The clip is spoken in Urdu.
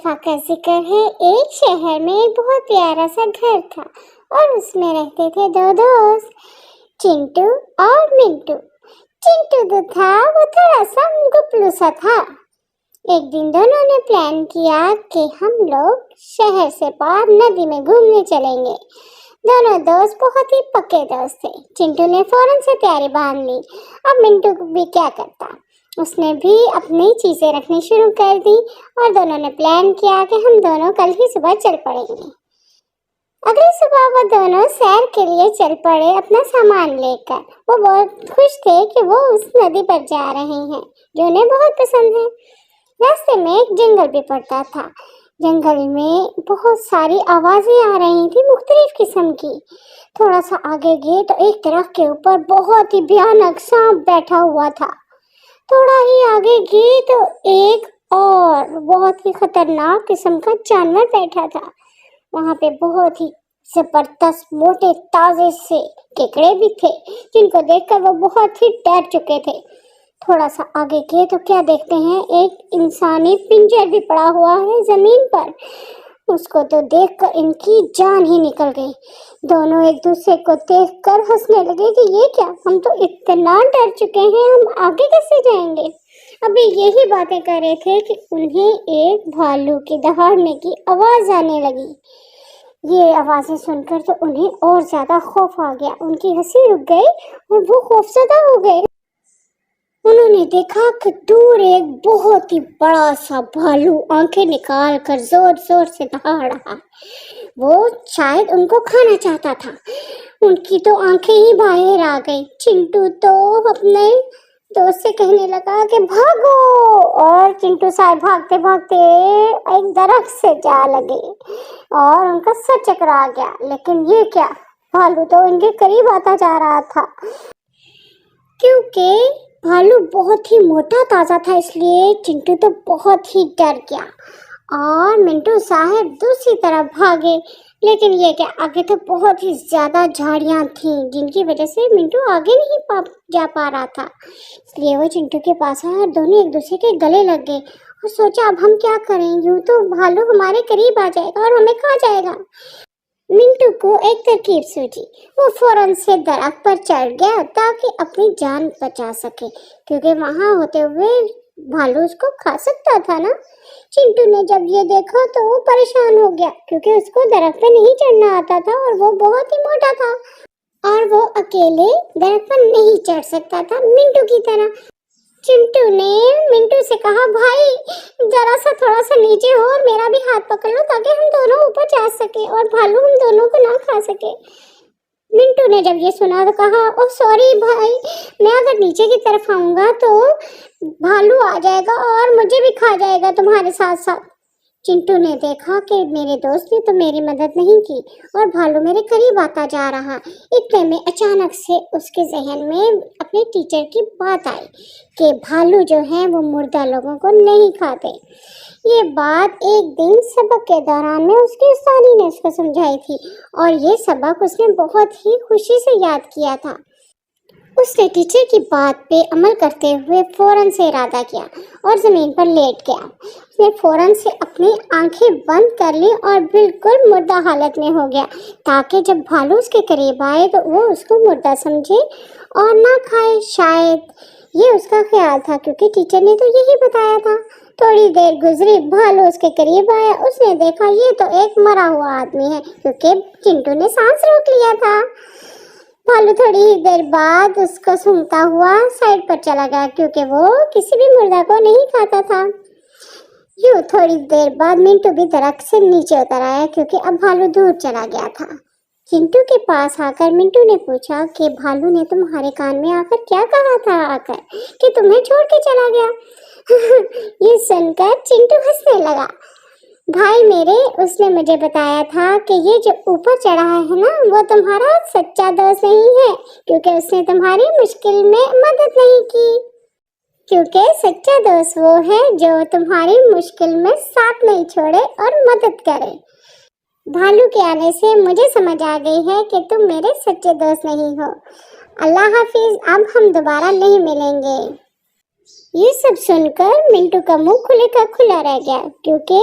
دفعہ کا ذکر ہے، ایک شہر میں ایک بہت پیارا سا گھر تھا اور اس میں رہتے تھے دو دوست، چنٹو اور منٹو۔ چنٹو جو تھا وہ تھوڑا سا گپلو سا تھا۔ ایک دن دونوں نے پلان کیا کہ ہم لوگ شہر سے باہر ندی میں گھومنے چلیں گے۔ دونوں دوست بہت ہی پکے دوست تھے۔ چنٹو نے فوراً سے تیاری باندھ لی۔ اب منٹو بھی کیا کرتا، اس نے بھی اپنی چیزیں رکھنی شروع کر دی اور دونوں نے پلان کیا کہ ہم دونوں کل ہی صبح چل پڑیں گے۔ اگلی صبح وہ دونوں سیر کے لیے چل پڑے اپنا سامان لے کر۔ وہ بہت خوش تھے کہ وہ اس ندی پر جا رہے ہیں جو انہیں بہت پسند ہے۔ راستے میں ایک جنگل بھی پڑتا تھا۔ جنگل میں بہت ساری آوازیں آ رہی تھی مختلف قسم کی۔ تھوڑا سا آگے گئے تو ایک درخت کے اوپر بہت ہی بھیانک سانپ بیٹھا ہوا تھا۔ تھوڑا ہی آگے گئے تو ایک اور بہت ہی خطرناک قسم کا جانور بیٹھا تھا۔ وہاں پہ بہت ہی زبردست موٹے تازے سے کیکڑے بھی تھے جن کو دیکھ کر وہ بہت ہی ڈر چکے تھے۔ تھوڑا سا آگے گئے تو کیا دیکھتے ہیں، ایک انسانی پنجر بھی پڑا ہوا ہے زمین پر۔ اس کو تو دیکھ کر ان کی جان ہی نکل گئی۔ دونوں ایک دوسرے کو دیکھ کر ہنسنے لگے کہ یہ کیا، ہم تو اتنا ڈر چکے ہیں، ہم آگے کیسے جائیں گے۔ ابھی یہی باتیں کر رہے تھے کہ انہیں ایک بھالو کے دہاڑنے کی آواز آنے لگی۔ یہ آوازیں سن کر تو انہیں اور زیادہ خوف آ گیا۔ ان کی ہنسی رک گئی اور وہ خوفزدہ ہو گئے۔ انہوں نے دیکھا کہ دور ایک بہت ہی بڑا سا بھالو آنکھیں نکال کر زور زور سے دہاڑ رہا ہے۔ وہ شاید ان کو کھانا چاہتا تھا۔ ان کی تو آنکھیں ہی باہر آ گئی۔ چنٹو تو اپنے دوست سے کہنے لگا کہ بھاگو، اور چنٹو صاحب بھاگتے بھاگتے ایک درخت سے جا لگے اور ان کا سر چکرا گیا۔ لیکن یہ کیا، بھالو تو ان کے قریب آتا جا رہا تھا۔ کیونکہ بھالو بہت ہی موٹا تازہ تھا، اس لیے چنٹو تو بہت ہی ڈر گیا اور منٹو صاحب دوسری طرف بھاگے۔ لیکن یہ کہ آگے تو بہت ہی زیادہ جھاڑیاں تھیں جن کی وجہ سے منٹو آگے نہیں جا پا رہا تھا۔ اس لیے وہ چنٹو کے پاس آیا اور دونوں ایک دوسرے کے گلے لگ گئے اور سوچا اب ہم کیا کریں، یوں تو بھالو ہمارے قریب آ جائے گا اور ہمیں کھا جائے گا۔ منٹو کو ایک ترکیب سوچی، وہ فوراً سے درخت پر چڑھ گیا تاکہ اپنی جان بچا سکے، کیونکہ وہاں ہوتے ہوئے بھالو اس کو کھا سکتا تھا نا۔ چنٹو نے جب یہ دیکھا تو وہ پریشان ہو گیا کیونکہ اس کو درخت پہ نہیں چڑھنا آتا تھا اور وہ بہت ہی موٹا تھا اور وہ اکیلے درخت پر نہیں چڑھ سکتا تھا منٹو کی طرح۔ چنٹو نے منٹو سے کہا بھائی ذرا سا تھوڑا سا نیچے ہو اور میرا بھی ہاتھ پکڑ لو تاکہ ہم دونوں اوپر جا سکے اور بھالو ہم دونوں کو نہ کھا سکے۔ منٹو نے جب یہ سنا تو کہا اوہ سوری بھائی، میں اگر نیچے کی طرف آؤں گا تو بھالو آ جائے گا اور مجھے بھی کھا جائے گا تمہارے ساتھ ساتھ۔ چنٹو نے دیکھا کہ میرے دوست نے تو میری مدد نہیں کی اور بھالو میرے قریب آتا جا رہا۔ اتنے میں اچانک سے اس کے ذہن میں اپنے ٹیچر کی بات آئی کہ بھالو جو ہیں وہ مردہ لوگوں کو نہیں کھاتے۔ یہ بات ایک دن سبق کے دوران میں اس کی استادی نے اس کو سمجھائی تھی اور یہ سبق اس نے بہت ہی خوشی سے یاد کیا تھا۔ اس نے ٹیچر کی بات پہ عمل کرتے ہوئے فوراً سے ارادہ کیا اور زمین پر لیٹ گیا۔ اس نے فوراً سے اپنی آنکھیں بند کر لی اور بالکل مردہ حالت میں ہو گیا تاکہ جب بھالو اس کے قریب آئے تو وہ اس کو مردہ سمجھے اور نہ کھائے۔ شاید یہ اس کا خیال تھا کیونکہ ٹیچر نے تو یہی بتایا تھا۔ تھوڑی دیر گزری، بھالو اس کے قریب آیا۔ اس نے دیکھا یہ تو ایک مرا ہوا آدمی ہے کیونکہ چنٹو نے سانس روک لیا تھا۔ بھالو تھوڑی ہی دیر بعد اس کو سونگھتا ہوا سائڈ پر چلا گیا کیونکہ وہ کسی بھی مردہ کو نہیں کھاتا تھا۔ یوں تھوڑی دیر بعد منٹو بھی درخت سے نیچے اتر آیا کیونکہ اب بھالو دور چلا گیا تھا۔ چنٹو کے پاس آ کر منٹو نے پوچھا کہ بھالو نے تمہارے کان میں آ کر کیا کہا تھا آ کر کہ تمہیں چھوڑ کے چلا گیا؟ یہ سن کر چنٹو ہنسنے لگا۔ بھائی میرے، اس نے مجھے بتایا تھا کہ یہ جو اوپر چڑھا ہے نا وہ تمہارا سچا دوست نہیں ہے کیونکہ اس نے تمہاری مشکل میں مدد نہیں کی، کیونکہ سچا دوست وہ ہے جو تمہاری مشکل میں ساتھ نہیں چھوڑے اور مدد کرے۔ بھالو کے آنے سے مجھے سمجھ آ گئی ہے کہ تم میرے سچے دوست نہیں ہو۔ اللہ حافظ، اب ہم دوبارہ نہیں ملیں گے۔ یہ سب سن کر منٹو کا منہ کھلے کا کھلا رہ گیا کیونکہ